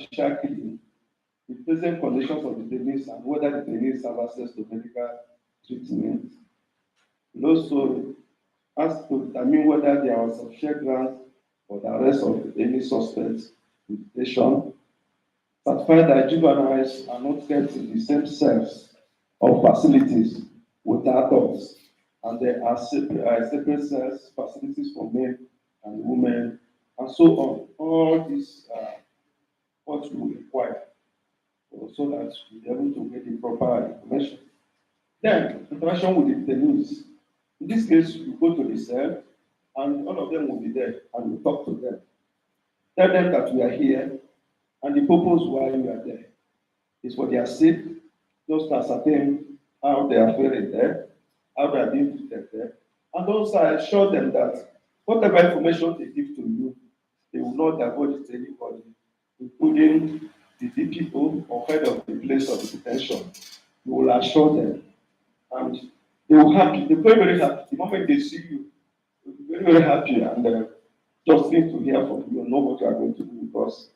extrajudicial killing, the present conditions of the detainees and whether the detainees have access to medical treatment. It also has to determine whether there was sufficient grounds for the arrest of any suspects in detention. Certify that juveniles are not kept in the same cells or facilities with adults, and there are separate cells, facilities for men and women, and so on. All these are what we require so that we'll be able to get the proper information. Then, interaction with the detainees. In this case, you go to the cell, and all of them will be there, and you talk to them. Tell them that we are here, and the purpose why we are there is for their sake, just to ascertain how they are faring there, how they are being treated there, and also assure them that whatever information they give to you, they will not divulge it to anybody, including the DPO or head of the place of detention. You will assure them, and they will happy. They're very, very happy. The moment they see you, they'll be very, very happy, and just need to hear from you and know what you are going to do because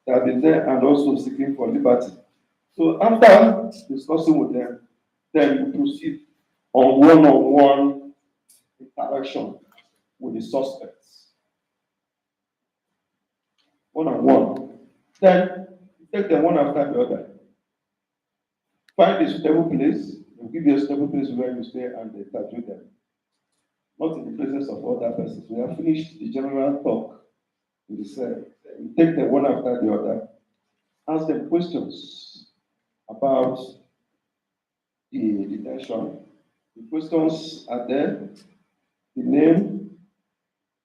they have been there and also seeking for liberty. So after discussing with them, then we proceed on one-on-one interaction with the suspects. One-on-one. Then you take them one after the other. Find a suitable place. They'll give you a suitable place where you stay and they interview them. Not in the presence of other persons. We have finished the general talk in the cell. You take them one after the other. Ask them questions about the detention. The questions are there. The name,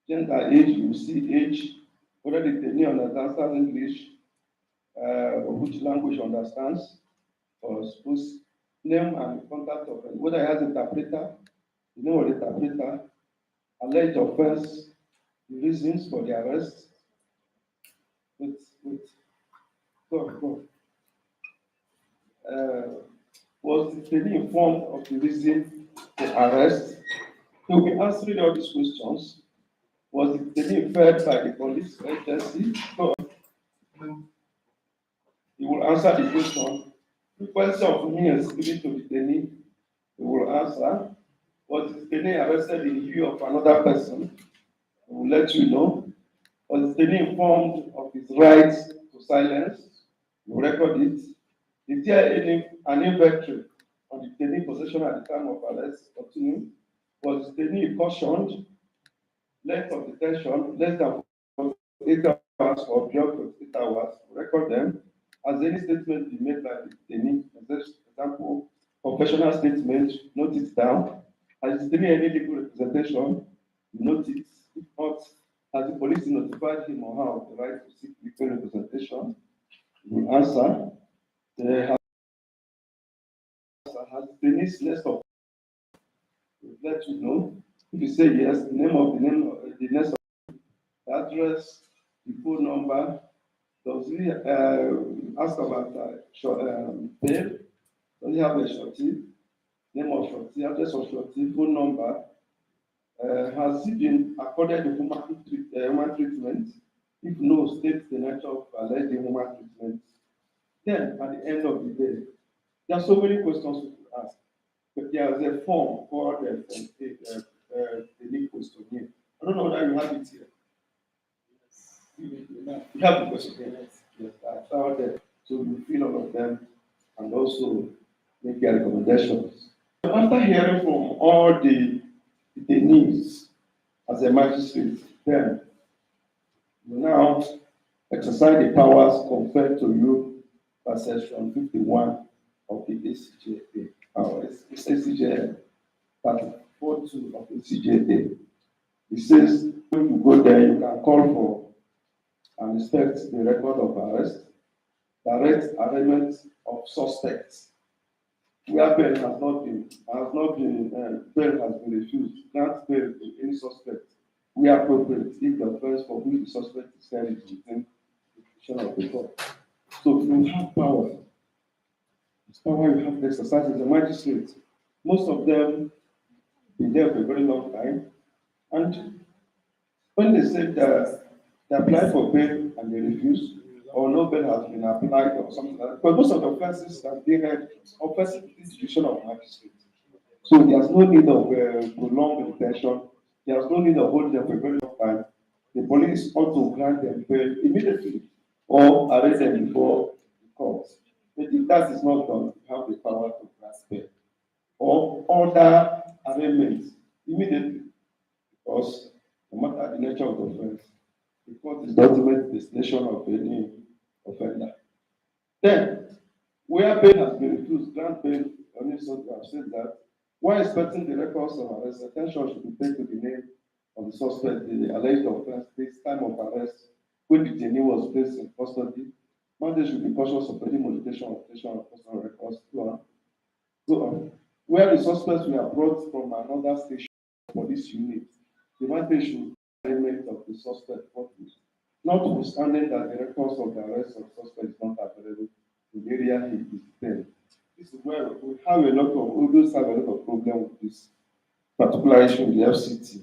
gender, age, you see age, whether the detainee understands English, or which language understands, or suppose name and contact of them, whether he has interpreter, the name of the interpreter, alleged offense, the reasons for the arrest. Go. Was the detainee informed of the reason for arrest? He will be answering all these questions. Was the detainee referred by the police agency? So he will answer the question. Frequency of means given to the detainee, he will answer. Was the detainee arrested in view of another person? He will let you know. Was the detainee informed of his rights to silence? He will record it. Is there an inventory on the detainee possession at the time of arrest? Continue. Was the detainee cautioned? Length of detention, less than 8 hours or beyond 8 hours, record them. Has any statement been made by the detainee? For example, professional statement, note it down. Has the detainee any legal representation? Note it. If not, has the police notified him or her of the right to seek legal representation? The answer. Has the detainee list of let you know. If you say yes, the name of the next of the address, the phone number. Does he ask about bail? Does he have a shorty? Name of shorty, address of shorty, phone number. Has he been accorded the human treatment? If no, state the nature of alleged human treatment. Then, at the end of the day, there are so many questions we could ask. But there is a form called the legal questionnaire. I don't know whether you have it here. You have the questionnaire. Yes, I found them. So you fill all of them and also make your recommendations. After hearing from all the detainees as a magistrate, then you now exercise the powers conferred to you by section 51 of the ACJA. It's ACJA part 42 of ACJA. It says when you go there, you can call for and inspect the record of arrest, direct arraignment of suspects where bail has not been bail has been refused, grant bail to any suspect where appropriate if the offense for which the suspect is carried is within the jurisdiction of the court. So you have power. It's power you have to exercise as a magistrate. Most of them been there for a very long time, and when they say that they apply for bail and they refuse, or no bail has been applied or something like that. Because most of the offenses that they had offensive institution of magistrate. So there's no need of prolonged detention. There's no need of holding them for a very long time. The police ought to grant them bail immediately or arrest them before the court. But if that is not done, you have the power to grant bail or order arraignment immediately because no matter the nature of the offense, the court is the ultimate destination of any offender. Then, where bail has been refused, grant bail on its own, have said that while expecting the records of arrest, attention should be paid to the name of the suspect, the alleged offense, this time of arrest, when the detainee was placed in custody. Mandate should be cautious of any modification of personal records, so on. Where the suspects were brought from another station for this unit, the mandate should arraignment of the suspect forthwith, notwithstanding that the records of the arrest of the suspect is not available in the area he is detained. This is where we have a lot of, always have a lot of problem with this particular issue in the FCT.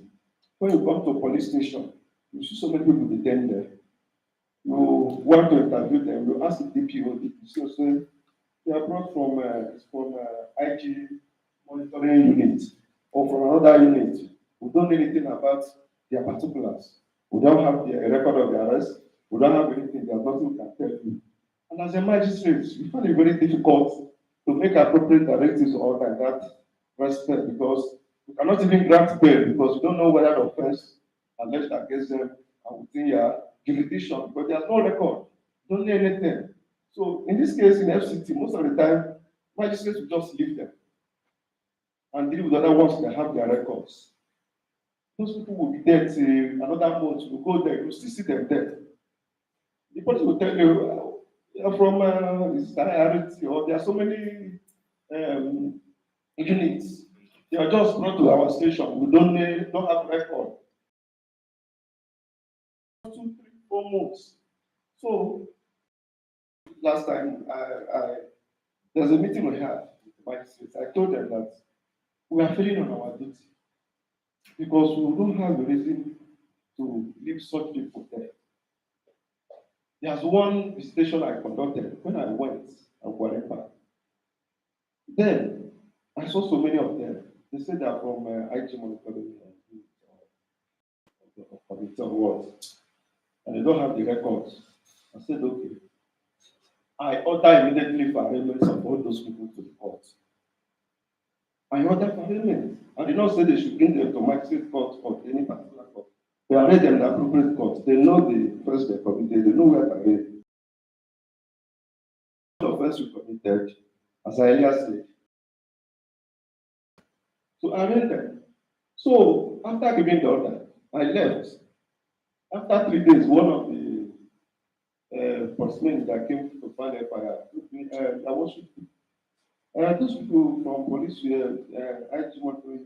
When you come to a police station, you see so many people detained there. You want to interview them, you ask the DPO, DPC, so they are brought from IG monitoring unit or from another unit. We don't know anything about their particulars. We don't have the record of the arrest. We don't have anything. There's nothing we can tell you. And as a magistrate, we find it very difficult to make appropriate directives or like that respect because we cannot even grant bail because we don't know whether the offense alleged against them are within your jurisdiction, but there's no record, don't know anything. So in this case, in FCT, most of the time, magistrates will just leave them and deal with other ones that have their records. Those people will be there till another month, you go there, you still see them there. The police will tell you, from this IRT, or there are so many units. They are just brought to our station. We don't have record. 2, 3, 4 months. So last time there's a meeting we had with the magistrates. I told them that we are failing on our duty because we don't have a reason to leave such people there. There's one visitation I conducted when I went at Guarepa. Then I saw so many of them. They said they're from IG monitoring or what, and they don't have the records. I said, okay. I order immediately for arraignment of all those people to the court. I order for arraignment. I did not say they should bring them to magistrate court or any particular court. They arrange them in the appropriate court. They know the first they committed. They know where to arrange. The offense we committed, as I earlier said, to arrange them. So after giving the order, I left. After 3 days, one of the policemen that came to find a fire, I was those people from police were IG monitoring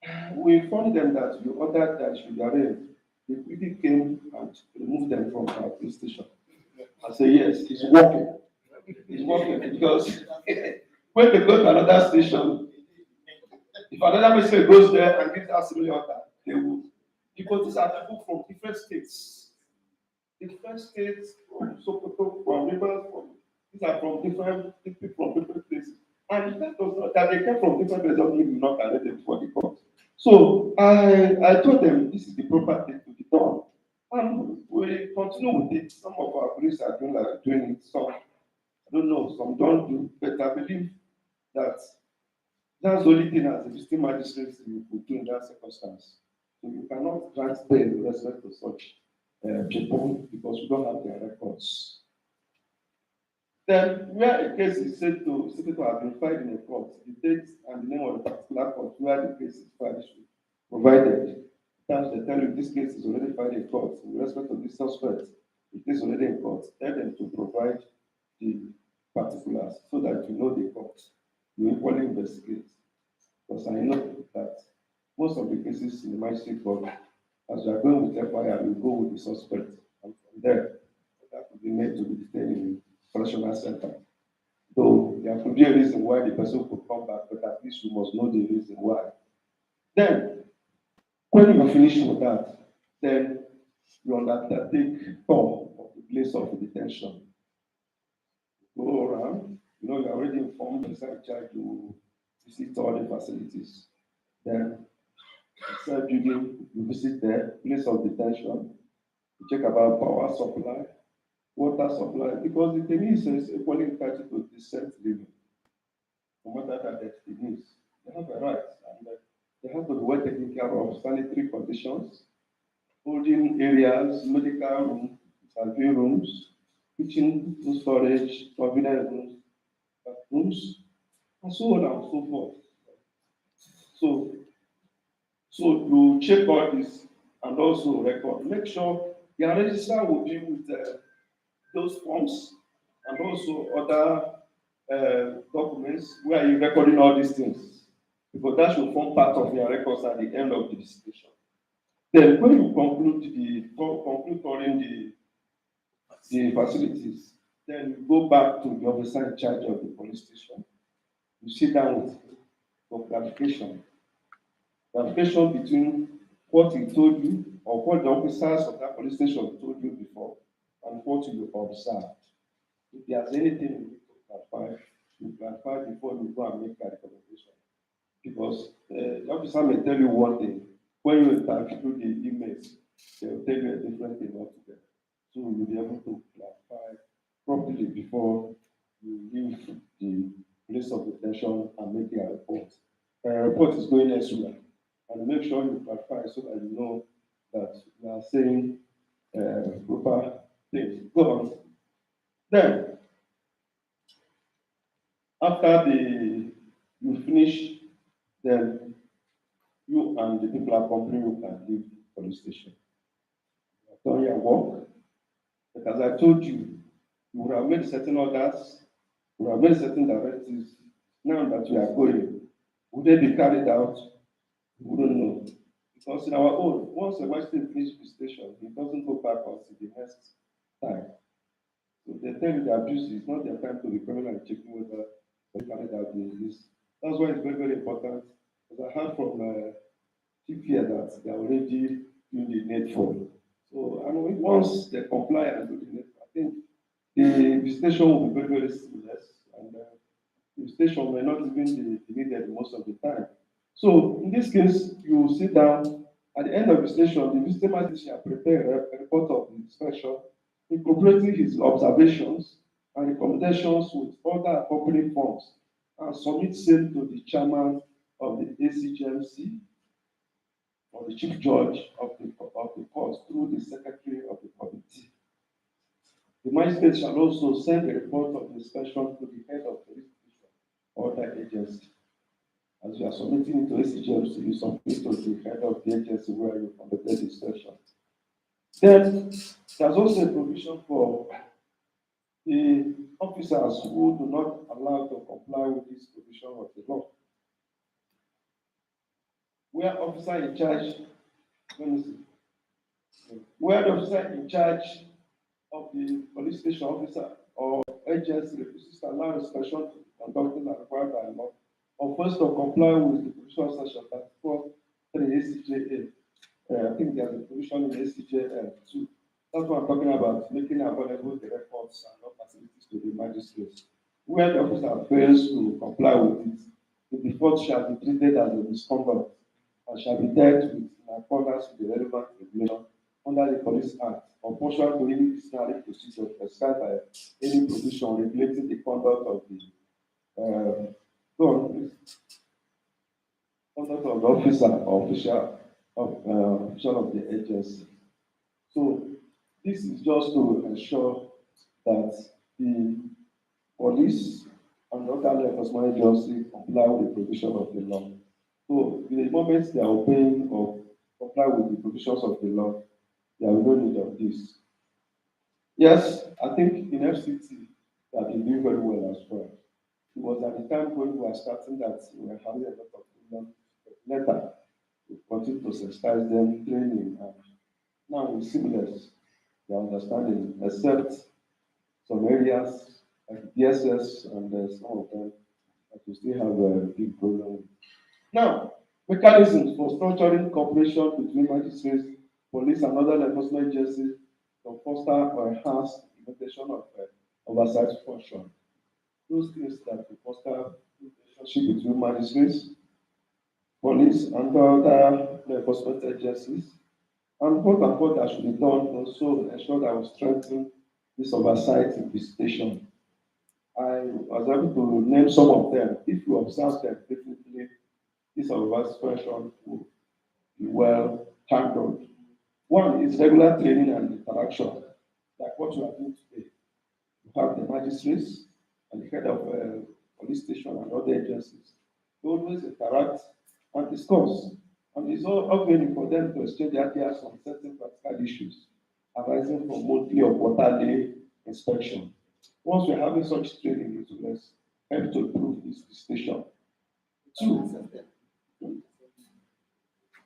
unit. We informed them that you ordered that should arrange. They quickly came and removed them from our police station. I said, yes, it's working. It's working because when they go to another station, if another person goes there and gives us similar order, they will. Because these are people from different states. Different states, from Sokoto, from Rivers, these are from different people from different places. And that does not, that they came from different places doesn't mean not arrest them for the court. So I told them this is the proper thing to be done. And we continue with it. Some of our police are doing it. Some, I don't know, some don't do, but I believe that that's the only thing as a visiting magistrate you could do in that circumstance. So you cannot grant bail with respect to such people because we don't have their records. Then, where a case is said to have been filed in a court, the date and the name of the particular court where the case is filed should be provided. Sometimes they tell you this case is already filed in court. With respect to this suspect, it is already in court. Tell them to provide the particulars so that you know the court. You equally investigate. Because I know that most of the cases in the magistrate court, as you are going with FIR, you go with the suspect, and from there, that could be made to be detained in the correctional center. Though there could be a reason why the person could come back, but at least you must know the reason why. Then, when you finish with that, then you undertake form of the place of detention. Go around, you're already informed the in charge to visit all the facilities. Then, self building, you visit the place of detention, you check about power supply, water supply, because the Tennis is equally entitled to decent living, no matter that the needs. They have a right, and they have to be well taken care of sanitary conditions, holding areas, medical rooms, survey rooms, kitchen storage, provident rooms, bathrooms, and so on and so forth. So, so you check all this and also record. Make sure your register will be with those forms and also other documents where you're recording all these things, because that should form part of your records at the end of the visitation. Then when you conclude calling the facilities, then you go back to the officer in charge of the police station. You sit down with him for clarification. Clarification between what he told you or what the officers of that police station told you before and what you observed. If there's anything you need to clarify, you clarify before you go and make a recommendation. Because the officer may tell you one thing, when you interview the emails, they will tell you a different thing altogether. So you'll be able to clarify properly before you leave the place of detention and make your report. Report is going elsewhere, and make sure you clarify so that you know that you are saying proper things. Go on. Then, after you finish, then you and the people accompanying you can leave the police station. You have done your work. But as I told you, you would have made certain orders, you would have made certain directives. Now that we are going, would they be carried out? We wouldn't know. Because in our own, once a Western finishes the station, it doesn't go back until the next time. So they tell you the abuse is not their time to be coming and checking whether they carried out this. That's why it's very, very important. Because I heard from chief here that they are already doing the needful. So I mean, once they comply and do the needful, I think the visitation will be very, very seamless, and the station may not even be needed most of the time. So in this case, you sit down at the end of the station, the visiting magistrate prepare a report of the inspection, incorporating his observations and recommendations with other accompanying forms, and submit same to the chairman of the ACGMC or the chief judge of the court through the secretary of the committee. The magistrate shall also send a report of the inspection to the head of police division or that agency. As you are submitting it to ACGMC, you submit to the head of the agency where you conducted the inspection. Then there's also a provision for the officers who do not allow to comply with this provision of the law. Where officer in charge, let me see, where the officer in charge of the police station officer or agency refuses to allow inspection to be conducted as required by law, or first to comply with the provision of section 34 3 ACJA. I think there's a provision in ACJA too. That's what I'm talking about, making available the records and all facilities to the magistrates. Where the officer fails to comply with it, the default shall be treated as a misconduct and shall be dealt with in accordance with the relevant regulation under the Police Act or pursuant to any disciplinary procedure prescribed by any provision regulating the conduct of the conduct of the officer or official of the agency. So this is just to ensure that the police and other law enforcement agencies comply with the provision of the law. So the moment they are obeying or comply with the provisions of the law, there will no need of this. Yes, I think in FCT they have been doing very well as well. It was at the time when we were starting that we were having a lot of problems later. We continue to sensitize them, training, and now we seamless their understanding, except some areas like DSS and some of them that we still have a big problem with. Now, mechanisms for structuring cooperation between magistrates, police, and other law enforcement agencies to foster or enhance implementation of oversight function. Those things that will foster relationship between magistrates, police, and other law enforcement agencies. And what that should be done also ensure that we strengthen this oversight investigation. I was able to name some of them. If you observe them, definitely this oversight function will be well handled. One is regular training and interaction, like what you are doing today. You have the magistrates and the head of police station and other agencies. They always interact and discuss. And it's all open for them to exchange ideas on certain practical issues arising from monthly or quarterly inspection. Once we're having such training, it will help to improve this station. Two,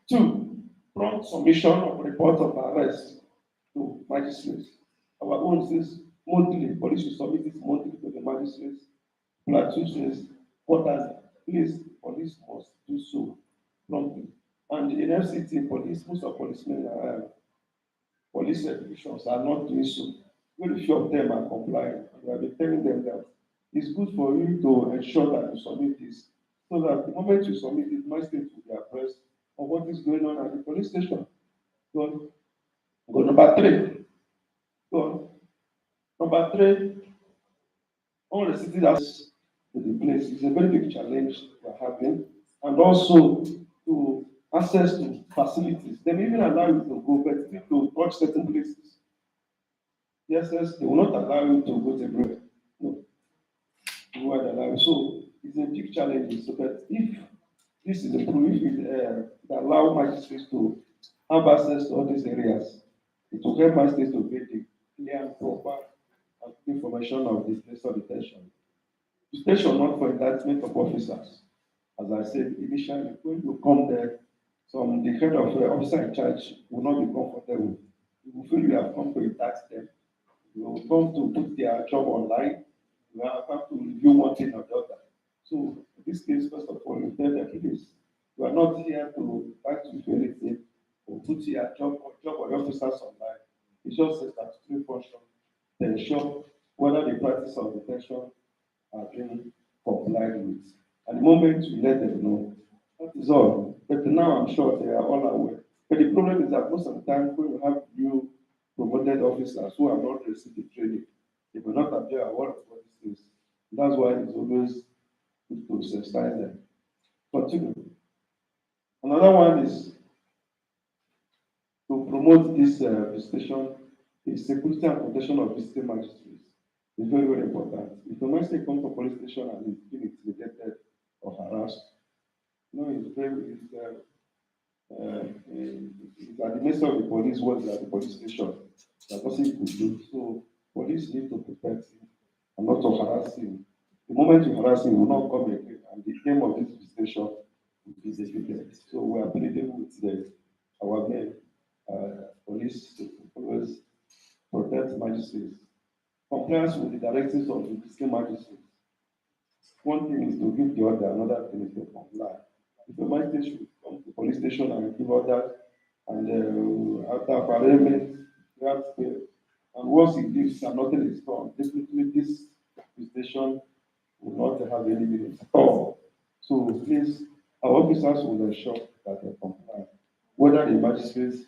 two, prompt submission of reports of arrest to magistrates. Our own says monthly, police will submit it monthly to the magistrates. Platoon says quarterly. Please, police must do so promptly. And in FCT, police, most of policemen police divisions are not doing so. Very few of them are complying. And we have been telling them that it's good for you to ensure that you submit this, so that the moment you submit it, my state will be abreast of what is going on at the police station. Go, go number three. Go. Number three, all the cities that to the place is a very big challenge we're having, and also to access to facilities. They may even allow you to go, but you to touch certain places. Yes, yes, they will not allow you to go to everywhere. No, they won't allow you. So it's a big challenge. So that if this is a proof, if it allow magistrates to have access to all these areas, it will help magistrates to get the clear and proper information of this place of detention. Station not for indictment of officers. As I said initially, when you come there, the head of the officer in charge will not be comfortable. You will feel you have come to indict them. You will come to put their job online. You have to review one thing or the other. So in this case, first of all, you tell them, please, you are not here to try to do anything or put your job or your officers online. It's just a statutory function to ensure whether the practice of detention are being complied with. At the moment we let them know, that is all. But now I'm sure they are all aware. But the problem is that most of the time when you have new promoted officers who have not received the training, they will not appear aware of what this is. That's why it's always good to sensitize them. Continue. Another one is to promote this visitation is security and protection of visiting magistrates. It's very, very important. If a magistrate comes to police station and is being intimidated or harassed, it's at the nature of the police works at the police station. That nothing you could do. So police need to protect him and not to harass him. The moment you harass him, he will not come again. And the aim of this visitation is defeated. So we are pleading with our men, police to always protect magistrates. Compliance with the directives of the visiting magistrates. One thing is to give the order, another thing is to comply. If a magistrate should come to the police station and give orders, and after arraignment, and once he gives and nothing is done, definitely this station will not have any meaning at all. So please, our officers will ensure that they comply, whether the magistrate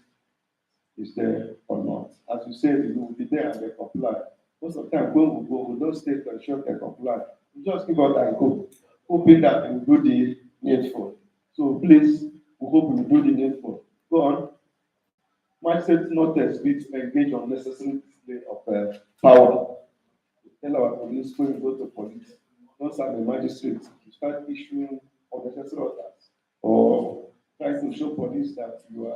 is there or not. As you said, you will be there and they comply. Most of the time, when we go, we don't stay to ensure they comply. We just give out and go, hoping that they will do the needful. So please, we hope we will do the needful. Go on. Magistrates not engage on necessary display of power. We tell our police when we go to police, don't serve the magistrate to start issuing unnecessary orders or try to show police that you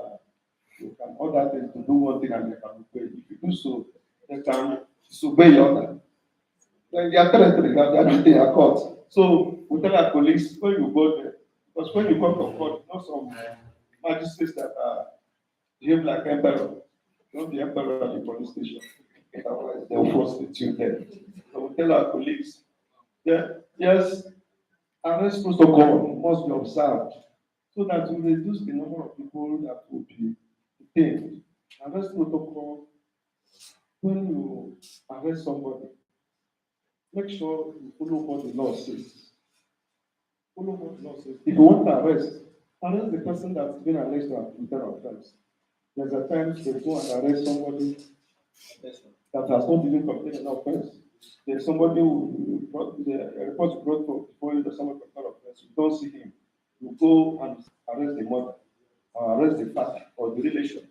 can order them to do one thing and they can obey. If you do so, they can disobey your order. Then they are territory, they are not in a court. So we tell our police when you go there, because when you come to court, not some magistrates that are behave like emperor, not the emperor at the police station. Otherwise, they will prostitute them. So we tell our colleagues, yes, arrest protocol must be observed so that we reduce the number of people that will be detained. Arrest protocol when you arrest somebody, make sure you follow what the law says. Follow what the law says. If you want to arrest the person that's been alleged to have committed offense. There's a time they go and arrest somebody that has not even committed an offense. There's somebody who brought the report brought before you that someone committed offense. You don't see him. You go and arrest the mother, or arrest the father, or the relation.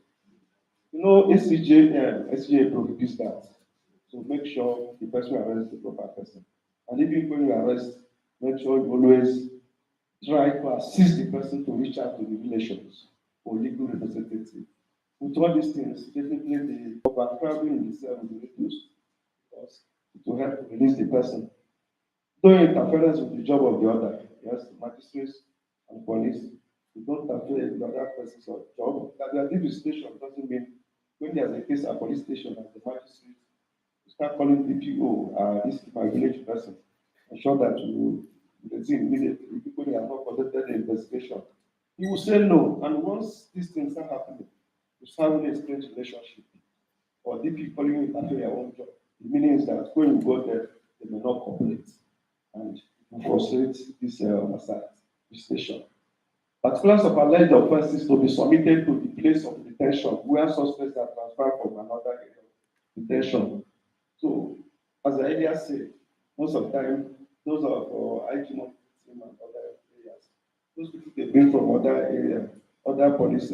You know, SCJ prohibits that. So make sure the person arrests the proper person. And even when you arrest, make sure you always try to assist the person to reach out to the relations or legal representative. With all these things, definitely the overcrowding in the cell will be reduced because it will help to release the person. No interference with the job of the other. Yes, magistrates and police. You don't interfere with the other person's job. That they are deep station doesn't mean when there's a case at police station and the magistrate, you start calling DPO, this is my village person. Ensure that you resume immediately. People they have not conducted the investigation. He will say no. And once these things start happening, you start having a strange relationship. Or DP calling you after your own job. The meaning is that when you go there, they may not cooperate. And you frustrate this homicide station. Particulars of alleged offences to be submitted to the place of detention where suspects are transferred from another area of detention. So, as I earlier said, most of the time, those are for IG team and other areas. Those people they bring from other area, other police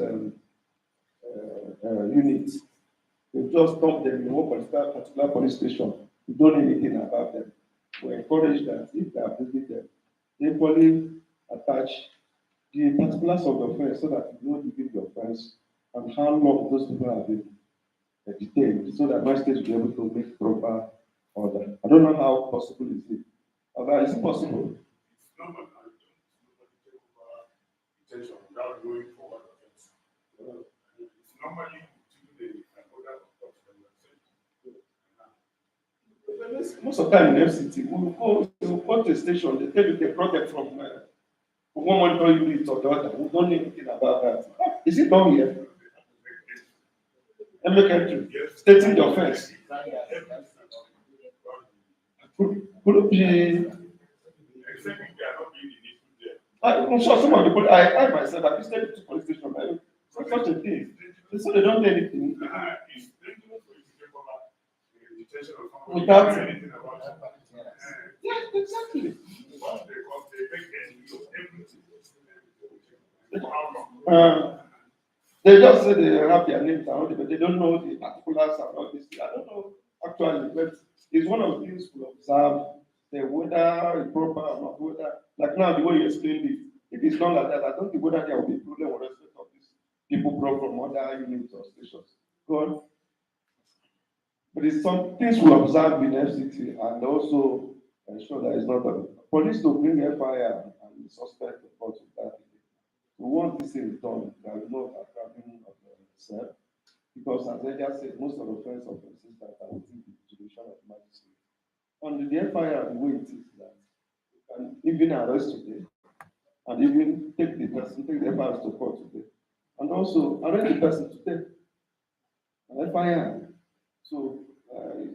units. They just dump them in one particular police station. You don't know anything about them. We encourage that if they are bringing them, they equally attach the particulars of the offense so that you know the offense and how long those people have been detained so that magistrates will be able to make proper order. I don't know how possible is it. But is it possible? It's not nobody take over detention without going for one offense. It's normally between the order of most of the time in FCT, we will go to a station, they tell you they brought them from one monitor unit or the other. We don't know anything about that. Is it done here? Let me get you. Stating the offense. Could it be? Except if they are not being the there. I'm sure some of the police, I myself, I've visited to police station, it's such a thing. They say they don't do anything. It's dangerous for you to take over the detention of someone Without without anything about it. Yeah, exactly. Once they come, they make everything. For how long? They just say they have their names around it, but they don't know the particulars about this. I don't know actually, but it's one of the things to observe the whether it's proper or not, whether like now the way you explained it, if it's not like that, I don't think whether there will be a problem with respect of these people brought from other units or stations. God. But it's some things we observe in FCT and also ensure that it's not a police to bring FIR and the suspect report to that. So once this is done, there will no overcrowding of the cell. Because as I just said, most of the offenses that are within the jurisdiction of the magistrate. On the FIR, the way it is that you can even arrest today and even take the person, take the FIR to court today. And also arrest the person today. An FIR. So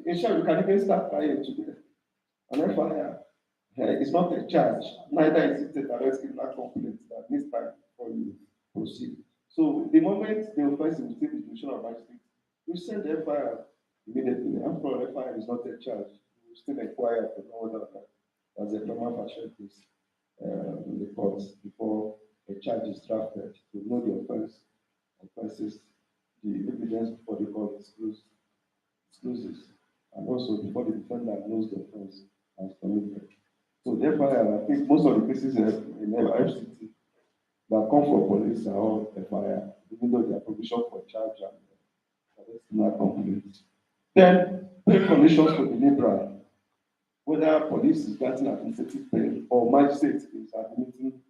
in short, you can even start trying today. An FIR. It's not a charge, neither is it a direct criminal complaint that needs time before you proceed. So the moment the offense is within the jurisdiction of magistrate, you send the FIR immediately. After all, FIR is not a charge. You still inquire to know whether there's a prima facie case in the courts before a charge is drafted to know the offenses, the evidence before the court discloses, and also before the defendant knows the offense has committed. So therefore, I think most of the cases in FCT that come from police are all FIR, even though they are provision for charge and criminal complaints. Then, pay conditions to be liberal, whether police is granting administrative pay or magistrate is admitting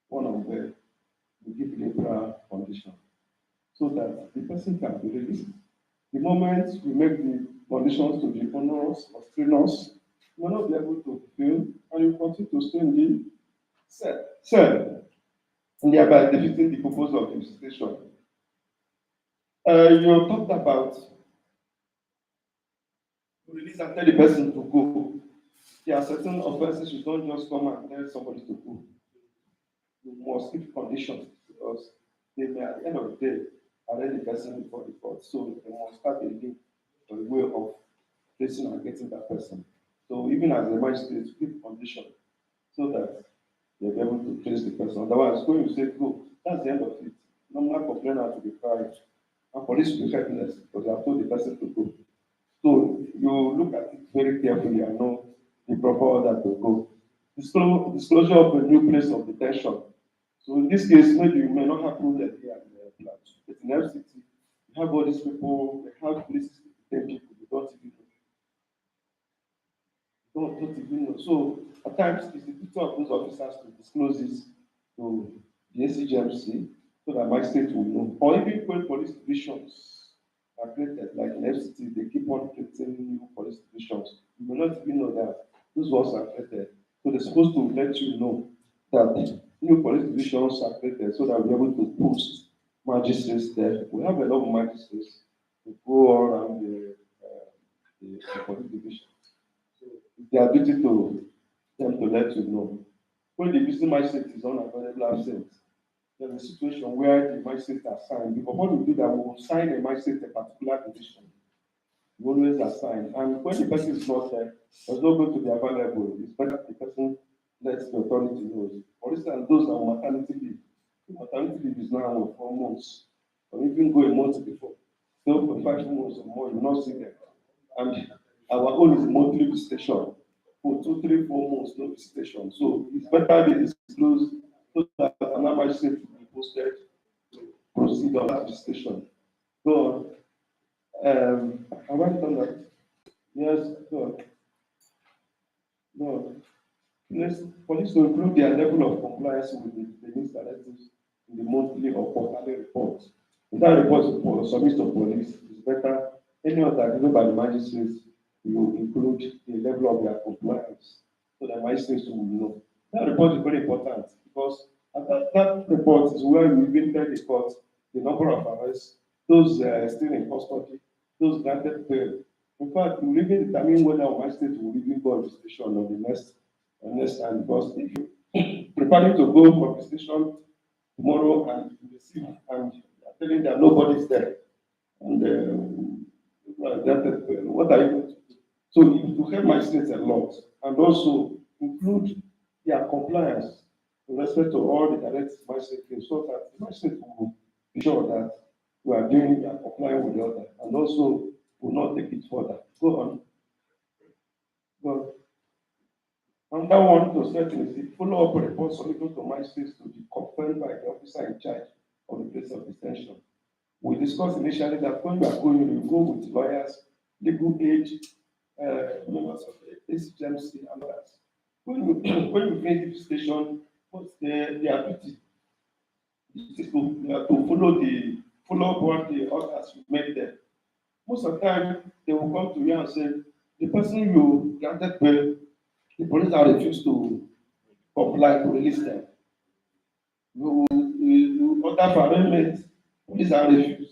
one of the give liberal condition, so that the person can be released. The moment we make the conditions to be onerous or strenuous, you will not be able to fulfill and you continue to stay in the cell, and thereby defeating the purpose of the station. You talked about release and tell the person to go. There are certain offenses you don't just come and tell somebody to go. You must keep conditions because they may at the end of the day arrest the person before the court. So they must start a link or a way of placing and getting that person. So even as a magistrate, keep conditions so that they'll be able to trace the person. Otherwise, when you say go, that's the end of it. Normal complainant to be quiet. And police will be helpless because they have told the person to go. So you look at it very carefully and know the proper order to go. Disclosure of a new place of detention. So in this case, maybe you may not have problem here and there, but in FCT, you have all these people, they have places to detain people, they don't even know. Don't even know. So at times, it's the duty of those officers to disclose this to the ACGMC so that my state will know. Or even when police divisions are created, like in FCT, they keep on creating new police divisions. You may not even know that those ones are created. So they're supposed to let you know that new police divisions are created so that we're able to post magistrates there. We have a lot of magistrates to go around the police division. So it's their duty to them to let you know. When the visiting magistrate is unavailable absent, there's a situation where the magistrate assigned. Before we do that, we will sign a magistrate a particular division. We always assign. And when the person is not there, there's not going to be available. It's better the person lets the authority know. For instance, those that are maternity leave. Maternity leave is now on 4 months, or even go a month before. So for 5 months or more, you will not see them. And our own is monthly visitation. For 2, 3, 4 months, no visitation. So it's better they disclose so that another magistrate will be posted to proceed on that visitation. So, have I done that? Yes, no. No. Yes, police to improve their level of compliance with the police directives in the monthly or quarterly reports. If that report is submitted to police, it's better. Any other given by the magistrates, you include the level of their compliance so the magistrates will know. That report is very important because that report is where you even tell the court the number of arrests, those still in custody, those granted bail. In fact, you will even determine whether a magistrate will even go on visitation on the next time because if you preparing to go for visitation tomorrow and you receive and you're telling them nobody's there and granted bail, what are you going to do? So it will help magistrates a lot and also include their compliance with respect to all the direct magistrate claims so that the magistrate will be sure that we are doing and complying with the order and also will not take it further. Go on. Go on. And that one to certain is the follow-up report submitted to magistrates to be confirmed by the officer in charge of the place of detention. We discussed initially that when you are going, you go with lawyers, legal aid, members of the ACGMC and others. When you finish the station, what's their duty? It is to follow up what the orders you made there. Most of the time, they will come to you and say, the person you granted bail, the police have refused to comply to release them. You order for arraignment, police have refused.